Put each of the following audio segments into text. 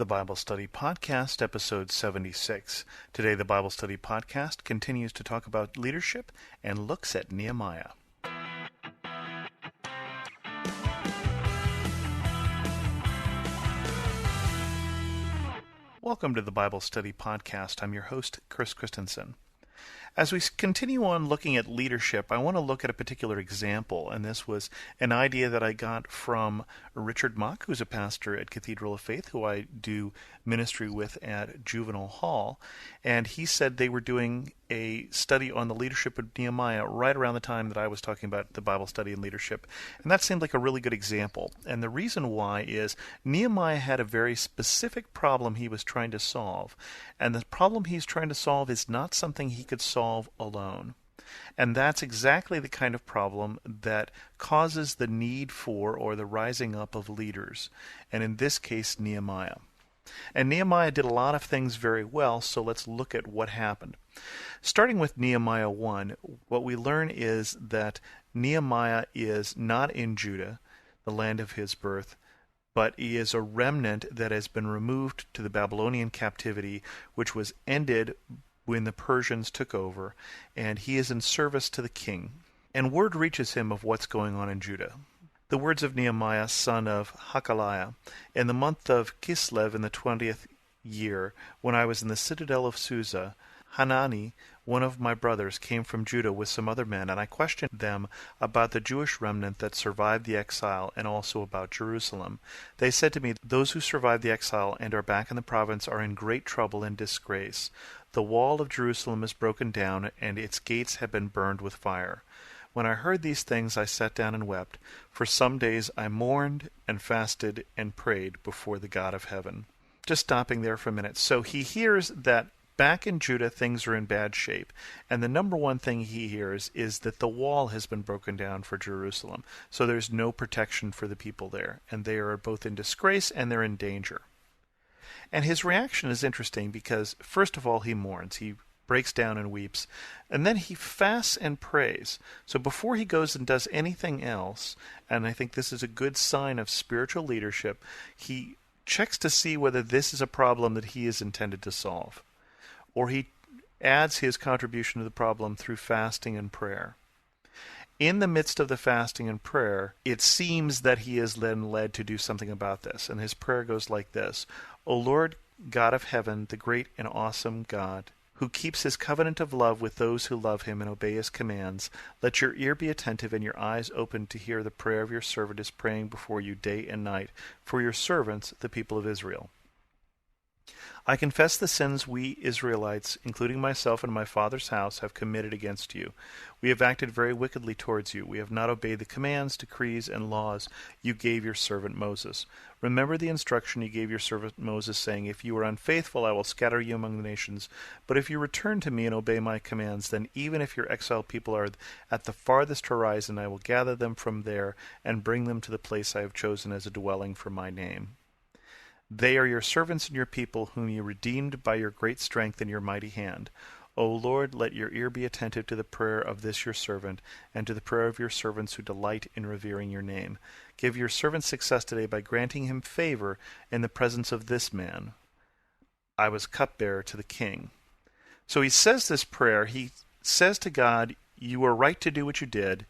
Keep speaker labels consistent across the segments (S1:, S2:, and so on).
S1: The Bible Study Podcast, episode 76. Today, the Bible Study Podcast continues to talk about leadership and looks at Nehemiah. Welcome to the Bible Study Podcast. I'm your host, Chris Christensen. As we continue on looking at leadership, I want to look at a particular example, and this was an idea that I got from Richard Mock, who's a pastor at Cathedral of Faith, who I do ministry with at Juvenile Hall, and he said they were doing a study on the leadership of Nehemiah right around the time that I was talking about the Bible study and leadership, and that seemed like a really good example. And the reason why is Nehemiah had a very specific problem he was trying to solve, and the problem he's trying to solve is not something he could solve alone. And that's exactly the kind of problem that causes the need for or the rising up of leaders, and in this case Nehemiah. And Nehemiah did a lot of things very well, so let's look at what happened. Starting with Nehemiah 1, what we learn is that Nehemiah is not in Judah, the land of his birth, but he is a remnant that has been removed to the Babylonian captivity, which was ended when the Persians took over, and he is in service to the king. And word reaches him of what's going on in Judah. The words of Nehemiah, son of Hakaliah, in the month of Kislev in the 20th year, when I was in the citadel of Susa, Hanani, one of my brothers, came from Judah with some other men, and I questioned them about the Jewish remnant that survived the exile and also about Jerusalem. They said to me, "Those who survived the exile and are back in the province are in great trouble and disgrace. The wall of Jerusalem is broken down, and its gates have been burned with fire." When I heard these things, I sat down and wept. For some days I mourned and fasted and prayed before the God of heaven. Just stopping there for a minute. So he hears that back in Judah things are in bad shape, and the number one thing he hears is that the wall has been broken down for Jerusalem, so there's no protection for the people there, and they are both in disgrace and they're in danger. And his reaction is interesting because, first of all, he mourns. He breaks down and weeps, and then he fasts and prays. So before he goes and does anything else, and I think this is a good sign of spiritual leadership, he checks to see whether this is a problem that he is intended to solve, or he adds his contribution to the problem through fasting and prayer. In the midst of the fasting and prayer, it seems that he is then led to do something about this, and his prayer goes like this: "O Lord God of heaven, the great and awesome God, who keeps his covenant of love with those who love him and obey his commands, let your ear be attentive and your eyes open to hear the prayer of your servant is praying before you day and night, for your servants, the people of Israel. I confess the sins we Israelites, including myself and my father's house, have committed against you. We have acted very wickedly towards you. We have not obeyed the commands, decrees, and laws you gave your servant Moses. Remember the instruction you gave your servant Moses, saying, 'If you are unfaithful, I will scatter you among the nations. But if you return to me and obey my commands, then even if your exiled people are at the farthest horizon, I will gather them from there and bring them to the place I have chosen as a dwelling for my name. They are your servants and your people, whom you redeemed by your great strength and your mighty hand. O Lord, let your ear be attentive to the prayer of this your servant, and to the prayer of your servants who delight in revering your name. Give your servant success today by granting him favor in the presence of this man. I was cupbearer to the king." So he says this prayer. He says to God, "You were right to do what you did.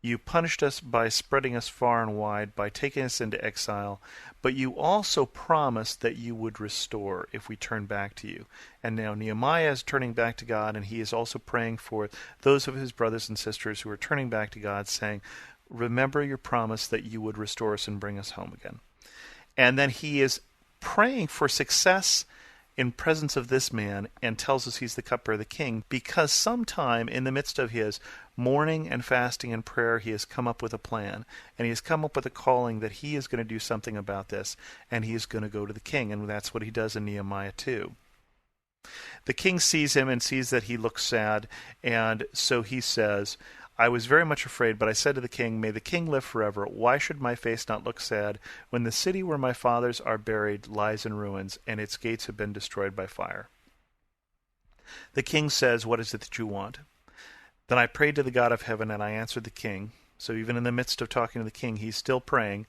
S1: You punished us by spreading us far and wide, by taking us into exile, but you also promised that you would restore if we turn back to you." And now Nehemiah is turning back to God, and he is also praying for those of his brothers and sisters who are turning back to God, saying, "Remember your promise that you would restore us and bring us home again." And then he is praying for success in presence of this man and tells us he's the cupbearer of the king, because sometime in the midst of his mourning and fasting and prayer, he has come up with a plan, and he has come up with a calling that he is going to do something about this, and he is going to go to the king, and that's what he does in Nehemiah 2. The king sees him and sees that he looks sad, and so he says, "I was very much afraid, but I said to the king, 'May the king live forever. Why should my face not look sad when the city where my fathers are buried lies in ruins, and its gates have been destroyed by fire?' The king says, 'What is it that you want?' Then I prayed to the God of heaven, and I answered the king." So even in the midst of talking to the king, he's still praying.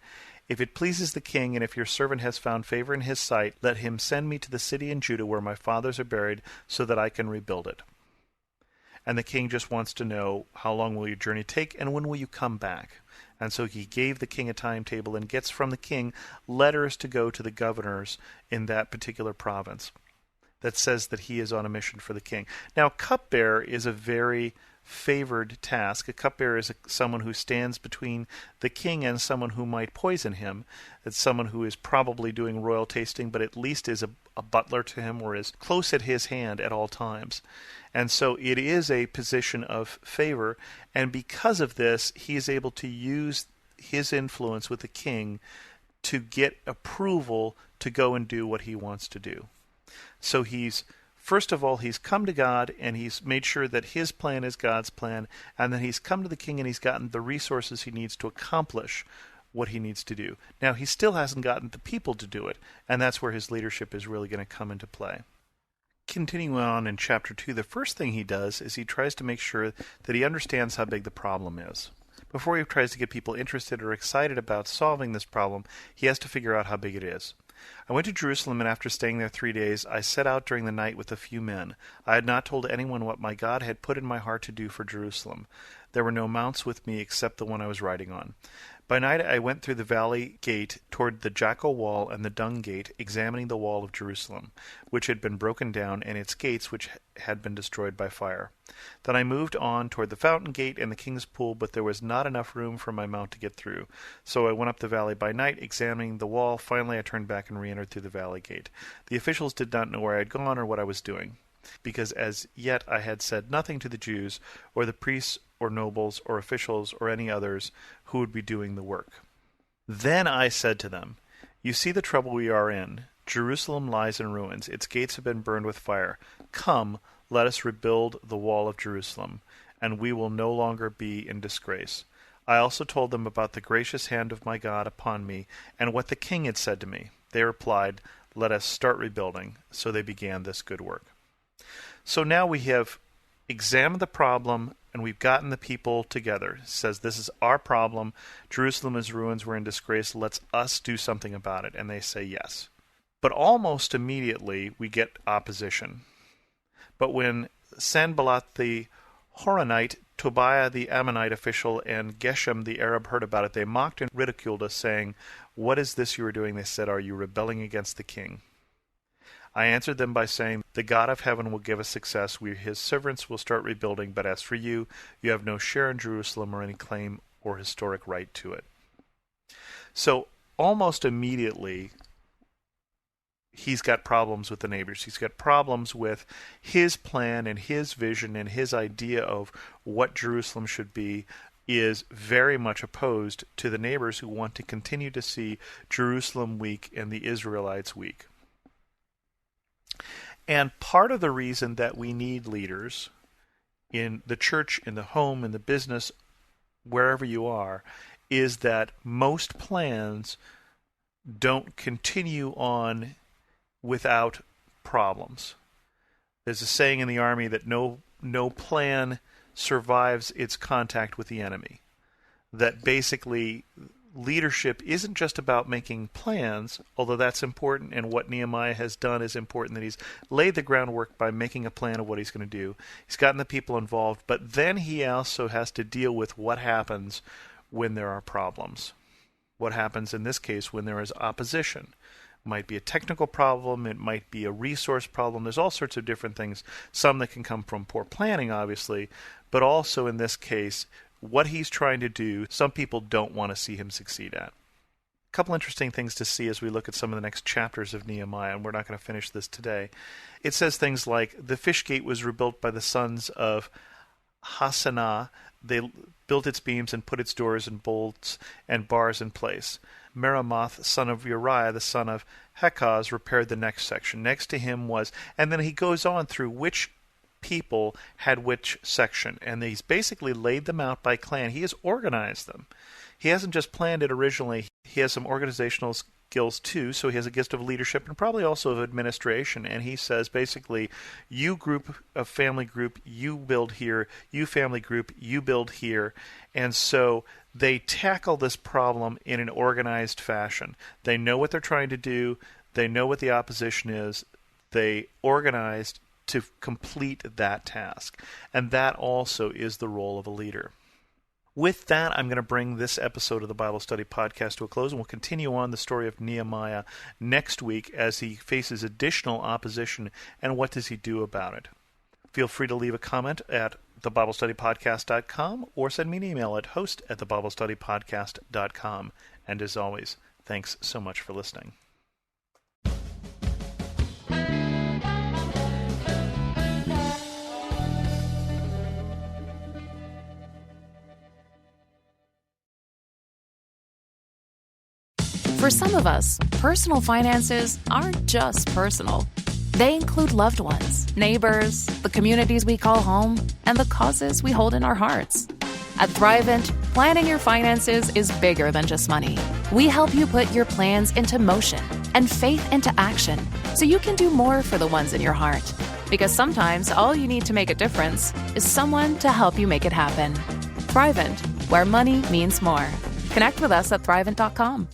S1: If it pleases the king, and if your servant has found favor in his sight, let him send me to the city in Judah where my fathers are buried, so that I can rebuild it. And the king just wants to know, how long will your journey take, and when will you come back? And so he gave the king a timetable and gets from the king letters to go to the governors in that particular province that says that he is on a mission for the king. Now, cupbearer is a very favored task. A cupbearer is someone who stands between the king and someone who might poison him. It's someone who is probably doing royal tasting, but at least is a butler to him or is close at his hand at all times. And so it is a position of favor, and because of this, he is able to use his influence with the king to get approval to go and do what he wants to do. So first of all, he's come to God and he's made sure that his plan is God's plan, and then he's come to the king and he's gotten the resources he needs to accomplish what he needs to do. Now, he still hasn't gotten the people to do it, and that's where his leadership is really going to come into play. Continuing on in chapter 2, the first thing he does is he tries to make sure that he understands how big the problem is. Before he tries to get people interested or excited about solving this problem, he has to figure out how big it is. I went to Jerusalem, and after staying there 3 days, I set out during the night with a few men. I had not told anyone what my God had put in my heart to do for Jerusalem. There were no mounts with me except the one I was riding on. By night I went through the valley gate toward the Jackal Wall and the Dung Gate, examining the wall of Jerusalem, which had been broken down, and its gates, which had been destroyed by fire. Then I moved on toward the Fountain Gate and the King's Pool, but there was not enough room for my mount to get through. So I went up the valley by night, examining the wall. Finally I turned back and re-entered through the valley gate. The officials did not know where I had gone or what I was doing, because as yet I had said nothing to the Jews, or the priests, or nobles, or officials, or any others who would be doing the work. Then I said to them, "You see the trouble we are in. Jerusalem lies in ruins. Its gates have been burned with fire. Come, let us rebuild the wall of Jerusalem, and we will no longer be in disgrace." I also told them about the gracious hand of my God upon me, and what the king had said to me. They replied, "Let us start rebuilding." So they began this good work. So now we have examined the problem, and we've gotten the people together. It says, this is our problem. Jerusalem is ruins. We're in disgrace. Let's us do something about it. And they say yes. But almost immediately we get opposition. But when Sanballat the Horonite, Tobiah the Ammonite official, and Geshem the Arab heard about it, they mocked and ridiculed us, saying, "What is this you are doing?" They said, "Are you rebelling against the king?" I answered them by saying, "The God of heaven will give us success. We, his servants, will start rebuilding. But as for you, you have no share in Jerusalem or any claim or historic right to it." So almost immediately, he's got problems with the neighbors. He's got problems with his plan and his vision, and his idea of what Jerusalem should be is very much opposed to the neighbors who want to continue to see Jerusalem weak and the Israelites weak. And part of the reason that we need leaders in the church, in the home, in the business, wherever you are, is that most plans don't continue on without problems. There's a saying in the army that no plan survives its contact with the enemy. That basically leadership isn't just about making plans, although that's important, and what Nehemiah has done is important, that he's laid the groundwork by making a plan of what he's going to do. He's gotten the people involved, but then he also has to deal with what happens when there are problems. What happens in this case when there is opposition. It might be a technical problem, it might be a resource problem, there's all sorts of different things, some that can come from poor planning, obviously, but also in this case, what he's trying to do, some people don't want to see him succeed at. A couple interesting things to see as we look at some of the next chapters of Nehemiah, and we're not going to finish this today. It says things like, the fish gate was rebuilt by the sons of Hassenaah. They built its beams and put its doors and bolts and bars in place. Meremoth, son of Uriah, the son of Hakaz, repaired the next section. Next to him was, and then he goes on through which people had which section, and he's basically laid them out by clan. He has organized them. He hasn't just planned it originally. He has some organizational skills too, so he has a gift of leadership and probably also of administration. And he says basically, you group of family group, you build here, you family group, you build here. And so they tackle this problem in an organized fashion. They know what they're trying to do. They know what the opposition is. They organized to complete that task. And that also is the role of a leader. With that, I'm going to bring this episode of the Bible Study Podcast to a close, and we'll continue on the story of Nehemiah next week as he faces additional opposition, and what does he do about it. Feel free to leave a comment at thebiblestudypodcast.com or send me an email at host@thebiblestudypodcast.com. And as always, thanks so much for listening.
S2: For some of us, personal finances aren't just personal. They include loved ones, neighbors, the communities we call home, and the causes we hold in our hearts. At Thrivent, planning your finances is bigger than just money. We help you put your plans into motion and faith into action so you can do more for the ones in your heart. Because sometimes all you need to make a difference is someone to help you make it happen. Thrivent, where money means more. Connect with us at Thrivent.com.